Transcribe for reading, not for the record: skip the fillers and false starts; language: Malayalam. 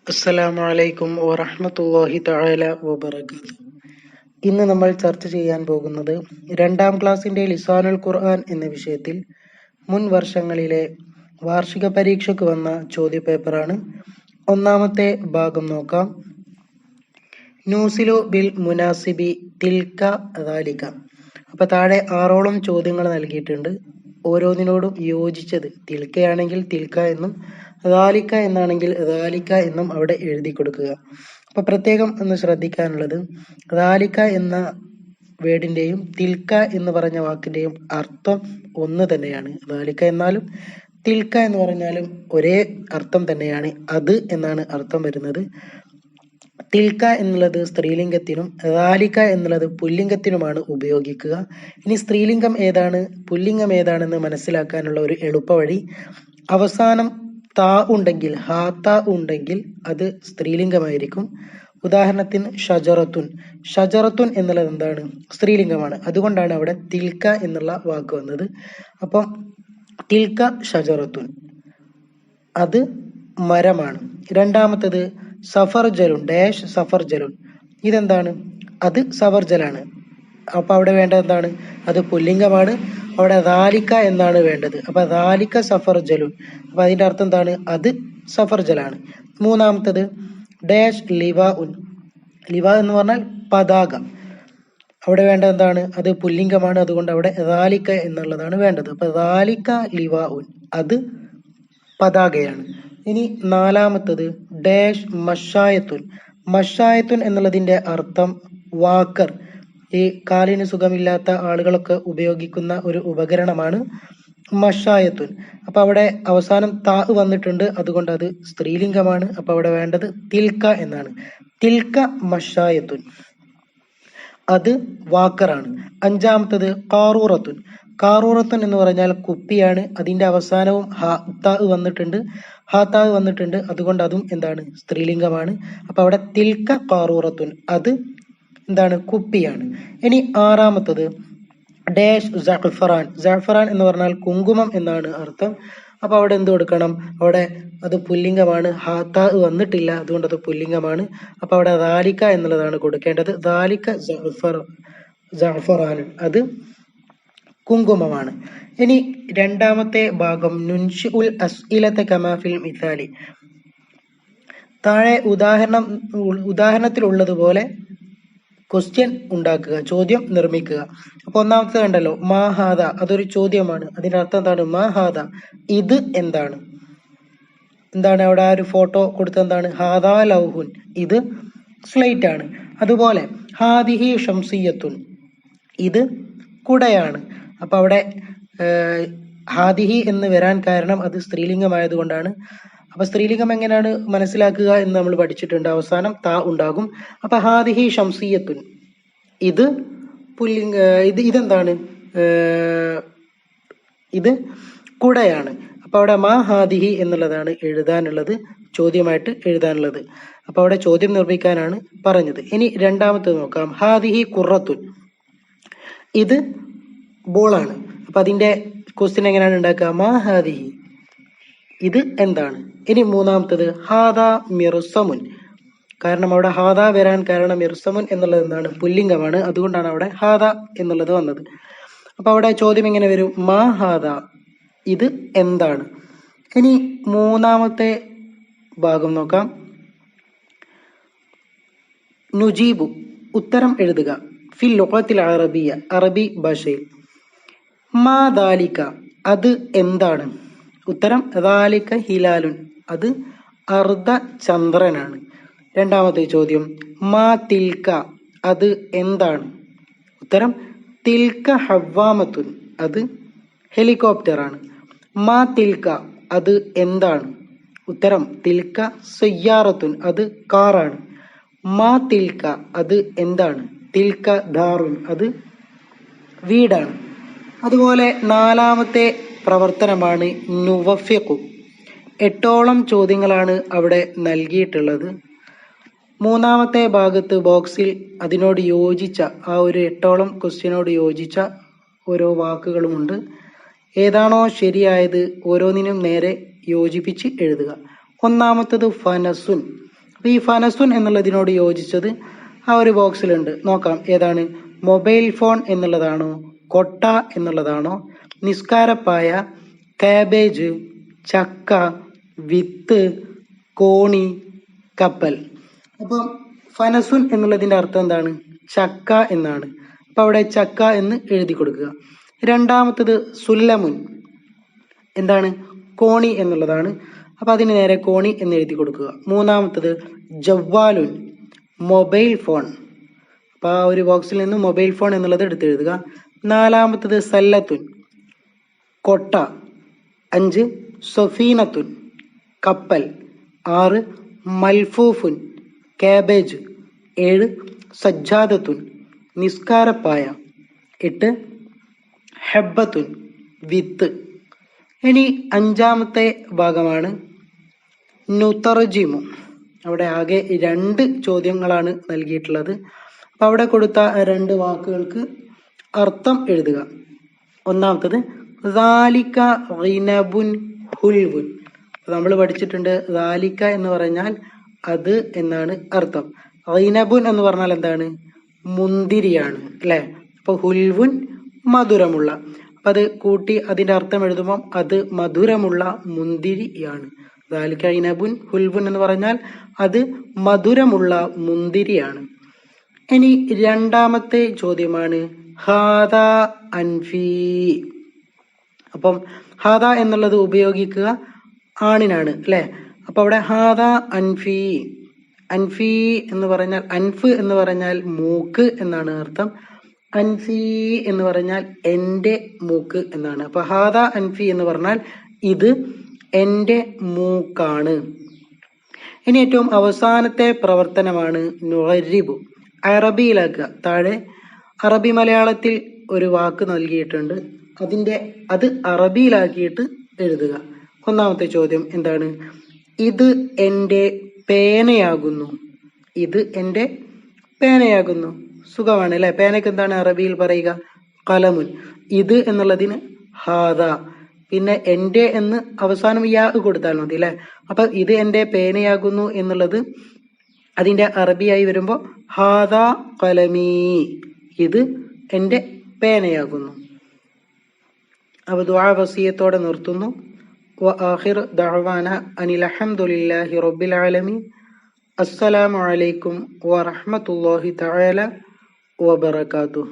അസ്സലാമു അലൈക്കും വറഹ്മത്തുള്ളാഹി തആല വബറകാതുഹു. ഇന്ന് നമ്മൾ ചർച്ച ചെയ്യാൻ പോകുന്നത് 2ാം ക്ലാസ്സിന്റെ ലിസാനുൽ ഖുർആൻ എന്ന വിഷയത്തിൽ മുൻ വർഷങ്ങളിലെ വാർഷിക പരീക്ഷയ്ക്ക് വന്ന ചോദ്യപേപ്പറാണ്. ഒന്നാമത്തെ ഭാഗം നോക്കാം. നൂസിലു ബിൽ മുനാസിബി തിൽക ദാലിക. അപ്പൊ താഴെ 6ഓളം ചോദ്യങ്ങൾ നൽകിയിട്ടുണ്ട്. ഓരോന്നിനോടും യോജിച്ചത് തിൽക്കയാണെങ്കിൽ തിൽക്ക എന്നും ദാലിക എന്നാണെങ്കിൽ ദാലിക എന്നും അവിടെ എഴുതി കൊടുക്കുക. അപ്പൊ പ്രത്യേകം ഒന്ന് ശ്രദ്ധിക്കാനുള്ളത്, ദാലിക എന്ന വേർഡിന്റെയും തിൽക്ക എന്ന് പറഞ്ഞ വാക്കിന്റെയും അർത്ഥം ഒന്ന് തന്നെയാണ്. ദാലിക എന്നാലും തിൽക്ക എന്ന് പറഞ്ഞാലും ഒരേ അർത്ഥം തന്നെയാണ്. അത് എന്നാണ് അർത്ഥം വരുന്നത്. തിൽക്ക എന്നുള്ളത് സ്ത്രീലിംഗത്തിനും ദാലിക എന്നുള്ളത് പുല്ലിംഗത്തിനുമാണ് ഉപയോഗിക്കുക. ഇനി സ്ത്രീലിംഗം ഏതാണ് പുല്ലിംഗം ഏതാണെന്ന് മനസ്സിലാക്കാനുള്ള ഒരു എളുപ്പവഴി, അവസാനം താ ഉണ്ടെങ്കിൽ ഹാത്ത ഉണ്ടെങ്കിൽ അത് സ്ത്രീലിംഗമായിരിക്കും. ഉദാഹരണത്തിന് ഷജറത്തുൻ. ഷജറത്തുൻ എന്നുള്ളത് എന്താണ്? സ്ത്രീലിംഗമാണ്. അതുകൊണ്ടാണ് അവിടെ തിൽക്ക എന്നുള്ള വാക്ക് വന്നത്. അപ്പം തിൽക്ക ഷജറത്തുൻ, അത് മരമാണ്. രണ്ടാമത്തത് സഫർജലുൻ ഡാഷ് സഫർജലുൻ, ഇതെന്താണ്? അത് സഫർജലാണ്. അപ്പൊ അവിടെ വേണ്ടത് എന്താണ്? അത് പുല്ലിംഗമാണ്. അവിടെ ദാലിക എന്നാണ് വേണ്ടത്. അപ്പൊ ദാലിക സഫർജലുൻ, അപ്പൊ അതിന്റെ അർത്ഥം എന്താണ്? അത് സഫർജലാണ്. മൂന്നാമത്തത് ഡാഷ് ലിവാ ഉൻ. ലിവ എന്ന് പറഞ്ഞാൽ പതാക. അവിടെ വേണ്ടത് എന്താണ്? അത് പുല്ലിംഗമാണ്. അതുകൊണ്ട് അവിടെ ദാലിക എന്നുള്ളതാണ് വേണ്ടത്. അപ്പൊ ദാലിക ലിവാ ഉൻ, അത് പതാകയാണ്. ഇനി നാലാമത്തത് ഡാഷ് മഷായത്തുൻ. മഷായത്തുൻ എന്നുള്ളതിന്റെ അർത്ഥം വാക്കർ. ഈ കാലിന് സുഖമില്ലാത്ത ആളുകളൊക്കെ ഉപയോഗിക്കുന്ന ഒരു ഉപകരണമാണ് മഷായത്തുൻ. അപ്പൊ അവിടെ അവസാനം താ വന്നിട്ടുണ്ട്, അതുകൊണ്ട് അത് സ്ത്രീലിംഗമാണ്. അപ്പൊ അവിടെ വേണ്ടത് തിൽക്ക എന്നാണ്. തിൽക്ക മഷായത്തുൻ, അത് വാക്കറാണ്. അഞ്ചാമത്തത് കാറൂറത്തുൻ. കാറൂറത്തുൻ എന്ന് പറഞ്ഞാൽ കുപ്പിയാണ്. അതിന്റെ അവസാനവും ഹാത്താ വന്നിട്ടുണ്ട്, അതുകൊണ്ട് അതും എന്താണ്? സ്ത്രീലിംഗമാണ്. അപ്പൊ അവിടെ തിൽക്ക കാറൂറത്തുൻ, അത് എന്താണ്? കുപ്പിയാണ്. ഇനി ആറാമത്തത് ഡാഷ് ജഅഫറാൻ. ജഅഫറാൻ എന്ന് പറഞ്ഞാൽ കുങ്കുമം എന്നാണ് അർത്ഥം. അപ്പൊ അവിടെ എന്ത് കൊടുക്കണം? അവിടെ അത് പുല്ലിംഗമാണ്. ഹാത്താ വന്നിട്ടില്ല, അതുകൊണ്ട് അത് പുല്ലിംഗമാണ്. അപ്പൊ അവിടെ ദാലിക എന്നുള്ളതാണ് കൊടുക്കേണ്ടത്. ദാലിക ജഅഫറാൻ, അത് കുങ്കുമമാണ്. ഇനി രണ്ടാമത്തെ ഭാഗം നുൻഷിഉൽ അസ്ഇലത കമാ ഫിൽ മിസാലി. താഴെ ഉദാഹരണത്തിലുള്ളതുപോലെ ക്വസ്റ്റ്യൻ ഉണ്ടാക്കുക, ചോദ്യം നിർമ്മിക്കുക. അപ്പൊ ഒന്നാമത്തെ കണ്ടല്ലോ, മാഹാദ, അതൊരു ചോദ്യമാണ്. അതിന്റെ അർത്ഥം എന്താണ്? മാഹാദ, ഇത് എന്താണ്? എന്താണ് അവിടെ ആ ഒരു ഫോട്ടോ കൊടുത്തത്? എന്താണ്? ഹാദാ ലൗഹുൻ, ഇത് സ്ലേറ്റ് ആണ്. അതുപോലെ ഹാദിഹി ഷംസിയത്തുൻ, ഇത് കുടയാണ്. അപ്പൊ അവിടെ ഹാദിഹി എന്ന് വരാൻ കാരണം അത് സ്ത്രീലിംഗമായത് കൊണ്ടാണ്. അപ്പൊ സ്ത്രീലിംഗം എങ്ങനെയാണ് മനസ്സിലാക്കുക എന്ന് നമ്മൾ പഠിച്ചിട്ടുണ്ട്. അവസാനം താ ഉണ്ടാകും. അപ്പൊ ഹാദിഹി ഷംസിയത്തുൻ, ഇത് പുല്ലിംഗ, ഇതെന്താണ്? ഇത് കുടയാണ്. അപ്പൊ അവിടെ മാ ഹാദിഹി എന്നുള്ളതാണ് എഴുതാനുള്ളത്, ചോദ്യമായിട്ട് എഴുതാനുള്ളത്. അപ്പൊ അവിടെ ചോദ്യം നിർമ്മിക്കാനാണ് പറഞ്ഞത്. ഇനി രണ്ടാമത്തെ നോക്കാം. ഹാദിഹി ഖുറത്തുൻ, ഇത് ബോളാണ്. അപ്പൊ അതിന്റെ ക്വസ്റ്റ്യൻ എങ്ങനെയാണ് ഉണ്ടാക്കുക? മാ ഹാദിഹി, ഇത് എന്താണ്? ഇനി മൂന്നാമത്തത് ഹാദാ മിർസമുൻ. കാരണം അവിടെ ഹാദ വരാൻ കാരണം മിർസമുൻ എന്നുള്ളത് എന്താണ്? പുല്ലിംഗമാണ്. അതുകൊണ്ടാണ് അവിടെ ഹാദ എന്നുള്ളത് വന്നത്. അപ്പൊ അവിടെ ചോദ്യം എങ്ങനെ വരും? മാ ഹാദ, ഇത് എന്താണ്? ഇനി മൂന്നാമത്തെ ഭാഗം നോക്കാം. നുജീബു, ഉത്തരം എഴുതുക. ഫിൽ ലുഗത്തിൽ അറബിയ, അറബി ഭാഷയിൽ. മാ ദാലിക, അത് എന്താണ്? ഉത്തരം ദാലിക ഹിലാലുൻ, അത് അർദ്ധ ചന്ദ്രനാണ്. രണ്ടാമത്തെ ചോദ്യം മാ തിൽക്ക, അത് എന്താണ്? ഉത്തരം തിൽക്ക ഹവ്വാമത്തുൻ, അത് ഹെലികോപ്റ്റർ ആണ്. മാ തിൽക്ക, അത് എന്താണ്? ഉത്തരം തിൽക്ക സയ്യാറത്തുൻ, അത് കാറാണ്. മാ തിൽക്ക, അത് എന്താണ്? തിൽക്ക ദാറുൻ, അത് വീടാണ്. അതുപോലെ നാലാമത്തെ പ്രവർത്തനമാണ് നുവഫിഖു. 8ഓളം ചോദ്യങ്ങളാണ് അവിടെ നൽകിയിട്ടുള്ളത്. മൂന്നാമത്തെ ഭാഗത്ത് ബോക്സിൽ അതിനോട് യോജിച്ച ആ ഒരു 8ഓളം ക്വസ്റ്റ്യനോട് യോജിച്ച ഓരോ വാക്കുകളുമുണ്ട്. ഏതാണോ ശരിയായത് ഓരോന്നിനും നേരെ യോജിപ്പിച്ച് എഴുതുക. ഒന്നാമത്തത് ഫനസുൻ. അപ്പോൾ ഈ ഫനസുൻ എന്നുള്ളതിനോട് യോജിച്ചത് ആ ഒരു ബോക്സിലുണ്ട്. നോക്കാം ഏതാണ്. മൊബൈൽ ഫോൺ എന്നുള്ളതാണോ, കൊട്ട എന്നുള്ളതാണോ, നിസ്കാരപ്പായ, കാബേജ്, ചക്ക, വിത്ത്, കോണി, കപ്പൽ. അപ്പം ഫനസുൻ എന്നുള്ളതിൻ്റെ അർത്ഥം എന്താണ്? ചക്ക എന്നാണ്. അപ്പം അവിടെ ചക്ക എന്ന് എഴുതി കൊടുക്കുക. രണ്ടാമത്തത് സുല്ലമുൻ, എന്താണ്? കോണി എന്നുള്ളതാണ്. അപ്പം അതിന് നേരെ കോണി എന്ന് എഴുതി കൊടുക്കുക. മൂന്നാമത്തത് ജവ്വാലുൻ, മൊബൈൽ ഫോൺ. അപ്പം ആ ഒരു ബോക്സിൽ നിന്ന് മൊബൈൽ ഫോൺ എന്നുള്ളത് എടുത്തെഴുതുക. നാലാമത്തത് സല്ലത്തുൻ, കൊട്ട. 5 സൊഫീനത്തുൻ, കപ്പൽ. 6 മൽഫൂഫുൻ, കാബേജ്. 7 സജ്ജാദത്തുൻ, നിസ്കാരപ്പായ. 8 ഹെബ്ബത്തുൻ, വിത്ത്. ഇനി അഞ്ചാമത്തെ ഭാഗമാണ് നുതർജിമു. അവിടെ ആകെ 2 ചോദ്യങ്ങളാണ് നൽകിയിട്ടുള്ളത്. അപ്പം അവിടെ കൊടുത്ത 2 വാക്കുകൾക്ക് അർത്ഥം എഴുതുക. ഒന്നാമത്തത് ദാലിക ഗിനബുൻ ഹുൽവുൻ. നമ്മൾ പഠിച്ചിട്ടുണ്ട് ദാലിക എന്ന് പറഞ്ഞാൽ അത് എന്നാണ് അർത്ഥം. ഗിനബുൻ എന്ന് പറഞ്ഞാൽ എന്താണ്? മുന്തിരിയാണ് അല്ലേ? അപ്പോൾ ഹുൽവുൻ മധുരമുള്ള. അപ്പം അത് കൂട്ടി അതിൻ്റെ അർത്ഥം എഴുതുമ്പം അത് മധുരമുള്ള മുന്തിരിയാണ്. ദാലിക ഗിനബുൻ ഹുൽവുൻ എന്ന് പറഞ്ഞാൽ അത് മധുരമുള്ള മുന്തിരിയാണ്. ഇനി രണ്ടാമത്തെ ചോദ്യമാണ് ഹാദ അൻഫി. അപ്പം ഹാദ എന്നുള്ളത് ഉപയോഗിക്കുക ആണിനാണ് അല്ലേ? അപ്പൊ അവിടെ ഹാദ അൻഫി. അൻഫി എന്ന് പറഞ്ഞാൽ, അൻഫ് എന്ന് പറഞ്ഞാൽ മൂക്ക് എന്നാണ് അർത്ഥം. അൻഫി എന്ന് പറഞ്ഞാൽ എൻ്റെ മൂക്ക് എന്നാണ്. അപ്പൊ ഹാദ അൻഫി എന്ന് പറഞ്ഞാൽ ഇത് എൻ്റെ മൂക്കാണ്. ഇനി ഏറ്റവും അവസാനത്തെ പ്രവർത്തനമാണ് നുഗരിബു, അറബിയിലാക്കുക. താഴെ അറബി മലയാളത്തിൽ ഒരു വാക്ക് നൽകിയിട്ടുണ്ട്. അത് അറബിയിലാക്കിയിട്ട് എഴുതുക. ഒന്നാമത്തെ ചോദ്യം എന്താണ്? ഇത് എൻ്റെ പേനയാകുന്നു. ഇത് എൻ്റെ പേനയാകുന്നു. സുഖമാണ് അല്ലെ? പേനയ്ക്ക് എന്താണ് അറബിയിൽ പറയുക? കലമുൻ. ഇത് എന്നുള്ളതിന് ഹാദ. പിന്നെ എൻ്റെ എന്ന് അവസാനം യാ കൊടുത്താൽ മതി അല്ലെ? അപ്പൊ ഇത് എൻ്റെ പേനയാകുന്നു എന്നുള്ളത് അതിൻ്റെ അറബിയായി വരുമ്പോൾ ഹാദ കലമീ. ഇത് എൻ്റെ പേനയാകുന്നു. അപ്പോൾ ദുആ വസിയത്തോടെ നിർത്തുന്നു. وآخر دعوانا أن الحمد لله رب العالمين. السلام عليكم ورحمة الله تعالى وبركاته.